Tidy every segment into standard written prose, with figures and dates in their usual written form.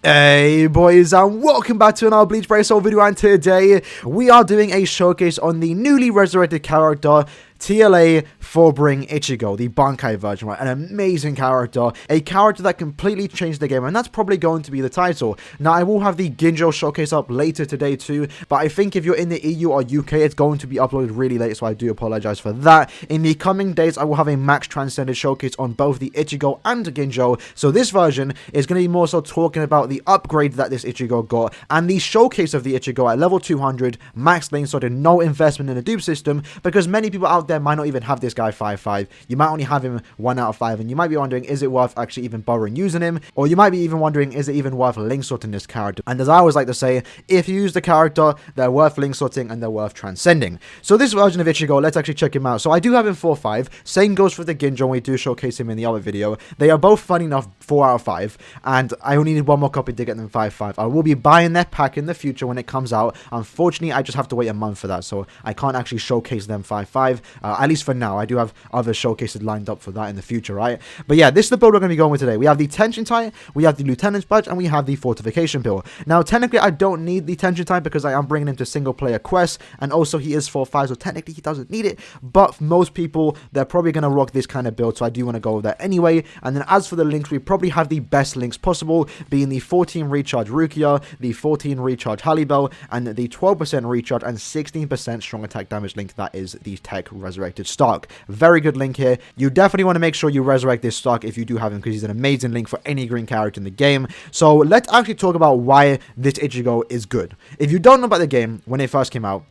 Hey boys, and welcome back to another Bleach Bracehold video, and today we are doing a showcase on the newly resurrected character TLA FULLBRING Ichigo, the Bankai version, right? An amazing character, a character that completely changed the game, and that's probably going to be the title. Now, I will have the Ginjo showcase up later today too, but I think if you're in the EU or UK, it's going to be uploaded really late, so I do apologize for that. In the coming days, I will have a Max Transcended showcase on both the Ichigo and Ginjo, so this version is going to be more so talking about the upgrade that this Ichigo got, and the showcase of the Ichigo at level 200, max lane sorted, no investment in a dupe system, because many people out there might not even have this guy 5/5. You might only have him 1 out of 5, and you might be wondering, is it worth actually even bothering using him? Or you might be even wondering, is it even worth link sorting this character? And as I always like to say, if you use the character, they're worth link sorting and they're worth transcending. So this version of Ichigo, let's actually check him out. So I do have him 4/5. Same goes for the Ginjo, and we do showcase him in the other video. They are both fun enough 4 out of 5, and I only need one more copy to get them 5/5. I will be buying their pack in the future when it comes out. Unfortunately, I just have to wait a month for that, so I can't actually showcase them 5/5, at least for now. I do have other showcases lined up for that in the future, right? But yeah, this is the build we're going to be going with today. We have the Tension Tie, we have the Lieutenant's Badge, and we have the Fortification Pill. Now, technically, I don't need the Tension Tie because I am bringing him to single-player quests, and also he is 4/5, so technically he doesn't need it. But for most people, they're probably going to rock this kind of build, so I do want to go with that anyway. And then as for the links, we probably have the best links possible, being the 14 recharge Rukia, the 14 recharge Halibel, and the 12% recharge and 16% strong attack damage link. That is the Tech Resurrected Stark. Very good link here. You definitely want to make sure you resurrect this Stark if you do have him, because he's an amazing link for any green character in the game. So let's actually talk about why this Ichigo is good. If you don't know about the game when it first came out,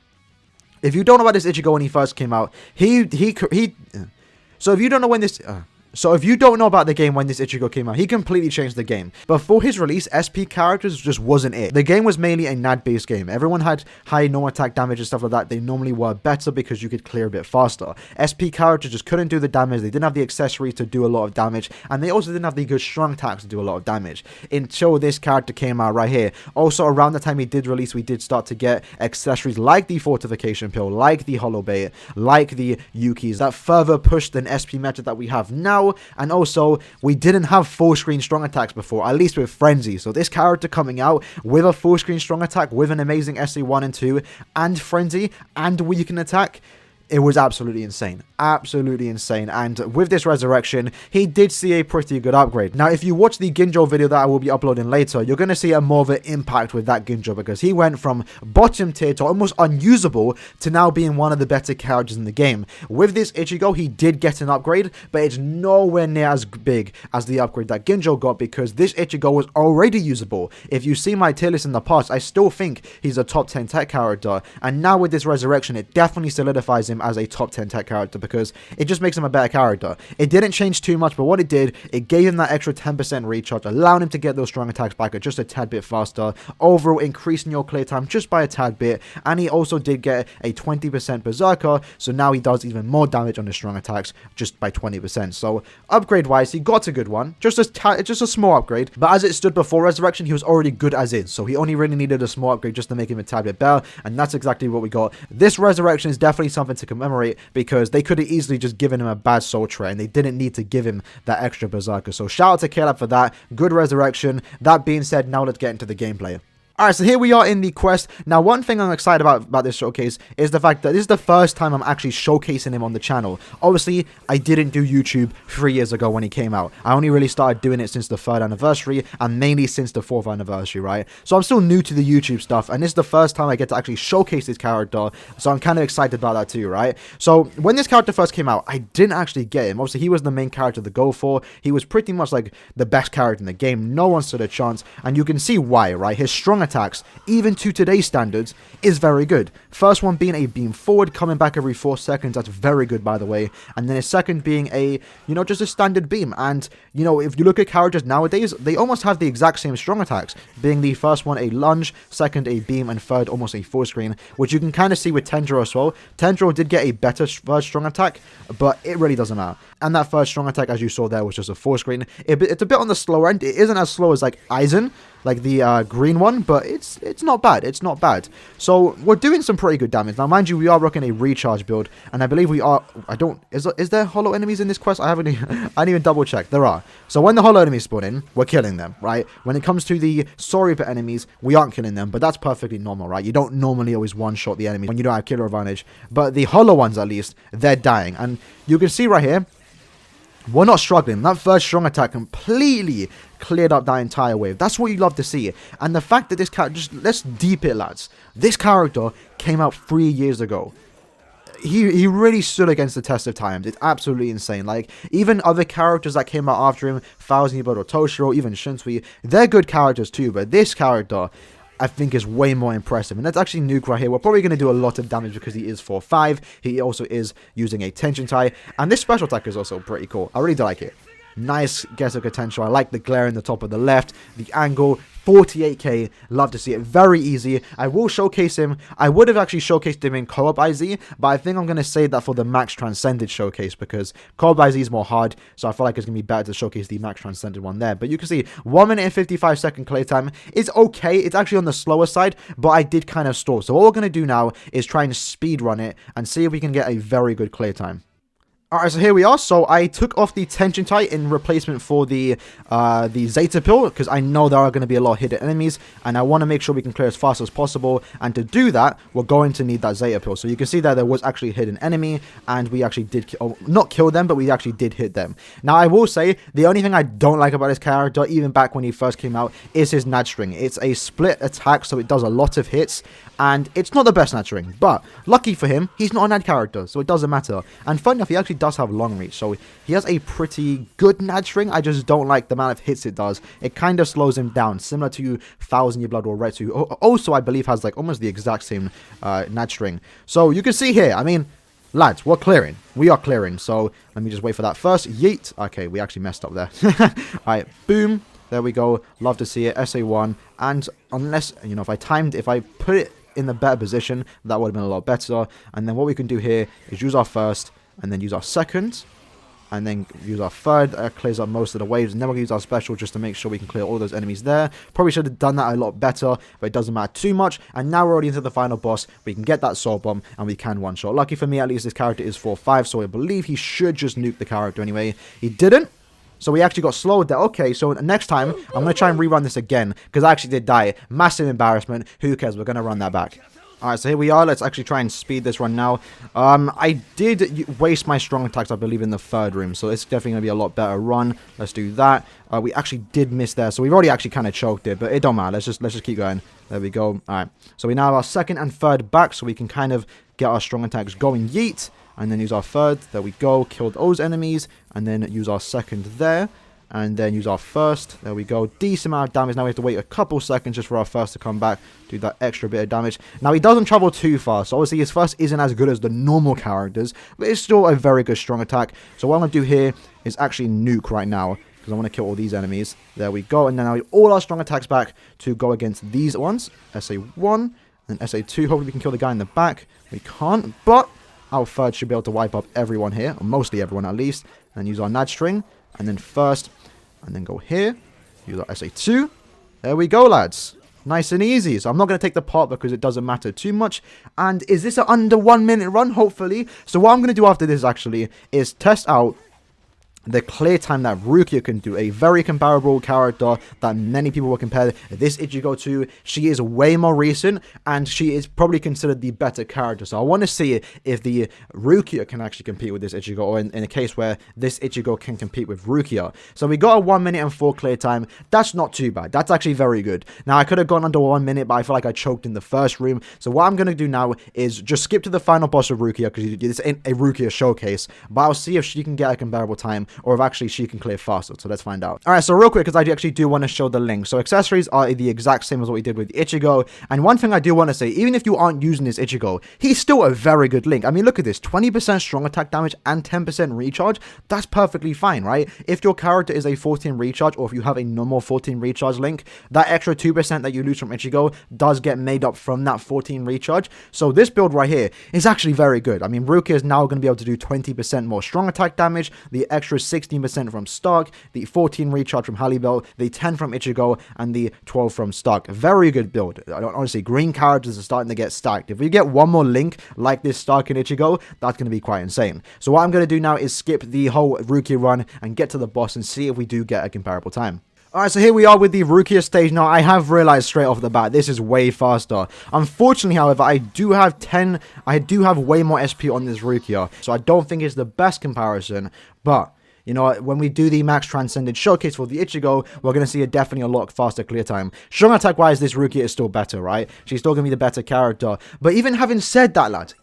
so if you don't know about the game when this Ichigo came out, he completely changed the game. Before his release, SP characters just wasn't it. The game was mainly a NAD-based game. Everyone had high normal attack damage and stuff like that. They normally were better because you could clear a bit faster. SP characters just couldn't do the damage. They didn't have the accessories to do a lot of damage, and they also didn't have the good strong attacks to do a lot of damage until this character came out right here. Also, around the time he did release, we did start to get accessories like the Fortification Pill, like the Hollow Bait, like the Yukis, that further pushed an SP method that we have now. And also, we didn't have full screen strong attacks before, at least with Frenzy. So this character coming out with a full screen strong attack, with an amazing SC1 and 2, and Frenzy, and weaken attack, it was absolutely insane. Absolutely insane. And with this resurrection, he did see a pretty good upgrade. Now, if you watch the Ginjo video that I will be uploading later, you're going to see a more of an impact with that Ginjo, because he went from bottom tier to almost unusable to now being one of the better characters in the game. With this Ichigo, he did get an upgrade, but it's nowhere near as big as the upgrade that Ginjo got, because this Ichigo was already usable. If you see my tier list in the past, I still think he's a top 10 tech character, and now with this resurrection, it definitely solidifies him as a top 10 tech character, because it just makes him a better character. It didn't change too much, but what it did, it gave him that extra 10% recharge, allowing him to get those strong attacks back at just a tad bit faster, overall increasing your clear time just by a tad bit. And he also did get a 20% berserker, so now he does even more damage on his strong attacks just by 20%. So upgrade wise, he got a good one, just a small upgrade, but as it stood before resurrection, he was already good as is, so he only really needed a small upgrade just to make him a tad bit better, and that's exactly what we got. This resurrection is definitely something to commemorate, because they could have easily just given him a bad soul trait, and they didn't need to give him that extra berserker. So shout out to Caleb for that. Good resurrection. That being said, now let's get into the gameplay. Alright, so here we are in the quest. Now, one thing I'm excited about this showcase is the fact that this is the first time I'm actually showcasing him on the channel. Obviously, I didn't do YouTube 3 years ago when he came out. I only really started doing it since the 3rd anniversary, and mainly since the 4th anniversary, right? So I'm still new to the YouTube stuff, and this is the first time I get to actually showcase this character, so I'm kind of excited about that too, right? So when this character first came out, I didn't actually get him. Obviously, he was the main character to go for. He was pretty much like the best character in the game. No one stood a chance, and you can see why, right? His strong attacks, even to today's standards, is very good. First one being a beam forward, coming back every 4 seconds. That's very good, by the way. And then his second being a, just a standard beam. And, if you look at characters nowadays, they almost have the exact same strong attacks, being the first one a lunge, second a beam, and third almost a full screen, which you can kind of see with Tenjiro as well. Tenjiro did get a better first strong attack, but it really doesn't matter. And that first strong attack, as you saw there, was just a full screen. It's a bit on the slower end. It isn't as slow as like Aizen, like the green one, but it's not bad. It's not bad. So we're doing some pretty good damage. Now, mind you, we are rocking a recharge build, and I believe we are. Is there hollow enemies in this quest? I didn't even double check. There are. So when the hollow enemies spawn in, we're killing them, right? When it comes to the sorry for enemies, we aren't killing them, but that's perfectly normal, right? You don't normally always one-shot the enemies when you don't have killer advantage, but the hollow ones, at least, they're dying. And you can see right here, we're not struggling. That first strong attack completely cleared up that entire wave. That's what you love to see. And the fact that this character, just let's deep it, lads. This character came out 3 years ago. He really stood against the test of times. It's absolutely insane. Like, even other characters that came out after him, Thousand Year Blood or Toshiro, even Shinsui, they're good characters too, but this character, I think, is way more impressive. And that's actually Nuke right here. We're probably going to do a lot of damage because he is 4-5. He also is using a tension tie. And this special attack is also pretty cool. I really do like it. Nice Gesso potential. I like the glare in the top of the left. The angle. 48k. Love to see it. Very easy. I will showcase him. I would have actually showcased him in Co-op IZ, but I think I'm going to save that for the Max Transcended showcase because Co-op IZ is more hard, so I feel like it's going to be better to showcase the Max Transcended one there. But you can see 1 minute and 55 second clear time is okay. It's actually on the slower side, but I did kind of stall. So what we're going to do now is try and speed run it and see if we can get a very good clear time. Alright, so here we are. So I took off the tension tie in replacement for the Zeta pill because I know there are going to be a lot of hidden enemies and I want to make sure we can clear as fast as possible. And to do that, we're going to need that Zeta pill. So you can see that there was actually a hidden enemy and we actually did, not kill them, but we actually did hit them. Now, I will say the only thing I don't like about this character, even back when he first came out, is his Nad string. It's a split attack, so it does a lot of hits. And it's not the best Nad string, but lucky for him, he's not a Nad character, so it doesn't matter. And fun enough, he actually does have long reach, so he has a pretty good Nad string. I just don't like the amount of hits it does. It kind of slows him down, similar to Thousand Year Blood or Retsu, who also I believe has like almost the exact same Nad string. So you can see here, I mean, lads, we're clearing. We are clearing, so let me just wait for that first. Yeet. Okay, we actually messed up there. Alright, boom. There we go. Love to see it. SA1. And unless, you know, if I put it in the better position, that would have been a lot better. And then what we can do here is use our first and then use our second and then use our third. That clears up most of the waves, and then we're going to use our special just to make sure we can clear all those enemies there. Probably should have done that a lot better, but it doesn't matter too much. And now we're already into the final boss. We can get that soul bomb and we can one shot. Lucky for me, at least this character is 4-5, so I believe he should just nuke the character anyway. He didn't. So we actually got slowed there. Okay, so next time, I'm going to try and rerun this again, because I actually did die. Massive embarrassment. Who cares? We're going to run that back. Alright, so here we are. Let's actually try and speed this run now. I did waste my strong attacks, I believe, in the third room, so it's definitely going to be a lot better run. Let's do that. We actually did miss there, so we've already actually kind of choked it, but it don't matter. Let's just keep going. There we go. Alright, so we now have our second and third back, so we can kind of get our strong attacks going. Yeet. And then use our third. There we go. Kill those enemies. And then use our second there. And then use our first. There we go. Decent amount of damage. Now we have to wait a couple seconds just for our first to come back. Do that extra bit of damage. Now he doesn't travel too far. So obviously his first isn't as good as the normal characters. But it's still a very good strong attack. So what I'm going to do here is actually nuke right now. Because I want to kill all these enemies. There we go. And then now we have all our strong attacks back to go against these ones. SA1 and SA2. Hopefully we can kill the guy in the back. We can't. But our third should be able to wipe up everyone here, or mostly everyone at least, and use our Nad string, and then first, and then go here, use our SA2. There we go, lads. Nice and easy. So I'm not going to take the pot because it doesn't matter too much. And is this an under 1 minute run? Hopefully. So what I'm going to do after this actually is test out the clear time that Rukia can do. A very comparable character that many people will compare this Ichigo to. She is way more recent, and she is probably considered the better character. So I want to see if the Rukia can actually compete with this Ichigo, or in a case where this Ichigo can compete with Rukia. So we got a 1 minute and 4 clear time. That's not too bad. That's actually very good. Now, I could have gone under 1 minute, but I feel like I choked in the first room. So what I'm going to do now is just skip to the final boss of Rukia, because this ain't a Rukia showcase, but I'll see if she can get a comparable time, or if actually she can clear faster. So let's find out. Alright, so real quick, because I actually do want to show the link. So accessories are the exact same as what we did with Ichigo. And one thing I do want to say, even if you aren't using this Ichigo, he's still a very good link. I mean, look at this. 20% strong attack damage and 10% recharge. That's perfectly fine, right? If your character is a 14 recharge, or if you have a normal 14 recharge link, that extra 2% that you lose from Ichigo does get made up from that 14 recharge. So this build right here is actually very good. I mean, Rukia is now going to be able to do 20% more strong attack damage. The extra 16% from stock, the 14 recharge from Halibel, the 10 from Ichigo, and the 12 from stock. Very good build. Honestly, green characters are starting to get stacked. If we get one more link like this stock in Ichigo, that's going to be quite insane. So what I'm going to do now is skip the whole Rukia run and get to the boss and see if we do get a comparable time. Alright, so here we are with the Rukia stage. Now, I have realized straight off the bat, this is way faster. Unfortunately, however, I do have way more SP on this Rukia, so I don't think it's the best comparison, but you know, when we do the Max Transcended Showcase for the Ichigo, we're going to see definitely a lot faster clear time. Strong attack-wise, this Rukia is still better, right? She's still going to be the better character. But even having said that, lads,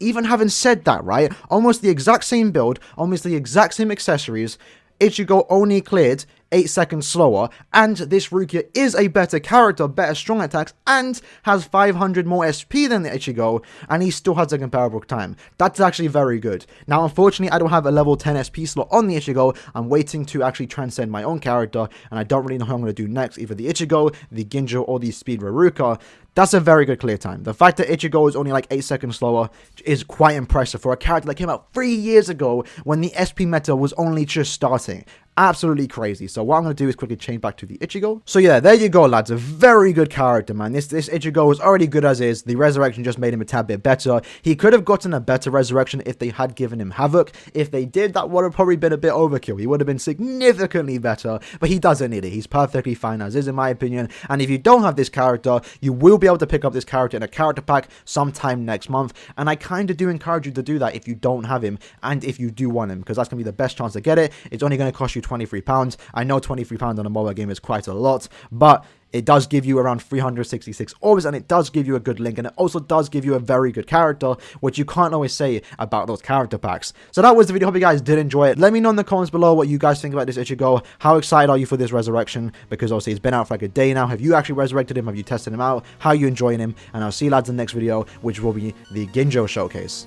right? Almost the exact same build, almost the exact same accessories, Ichigo only cleared 8 seconds slower, and this Rukia is a better character, better strong attacks, and has 500 more SP than the Ichigo, and he still has a comparable time. That's actually very good. Now, unfortunately, I don't have a level 10 SP slot on the Ichigo. I'm waiting to actually transcend my own character, and I don't really know how I'm going to do next, either the Ichigo, the Ginjo, or the Speed Ruruka. That's a very good clear time. The fact that Ichigo is only like 8 seconds slower is quite impressive for a character that came out 3 years ago when the SP meta was only just starting. Absolutely crazy. So what I'm going to do is quickly change back to the Ichigo. So yeah, there you go, lads. A very good character, man. This Ichigo is already good as is. The resurrection just made him a tad bit better. He could have gotten a better resurrection if they had given him Havoc. If they did, that would have probably been a bit overkill. He would have been significantly better, but he doesn't need it. He's perfectly fine as is, in my opinion. And if you don't have this character, you will be able to pick up this character in a character pack sometime next month. And I kind of do encourage you to do that if you don't have him and if you do want him, because that's going to be the best chance to get it. It's only going to cost you £23. I know £23 on a mobile game is quite a lot, but it does give you around 366 orbs, and it does give you a good link, and it also does give you a very good character, which you can't always say about those character packs. So that was the video. Hope you guys did enjoy it. Let me know in the comments below what you guys think about this Ichigo. How excited are you for this resurrection? Because obviously it's been out for like a day now. Have you actually resurrected him? Have you tested him out? How are you enjoying him? And I'll see you lads in the next video, which will be the Ginjo showcase.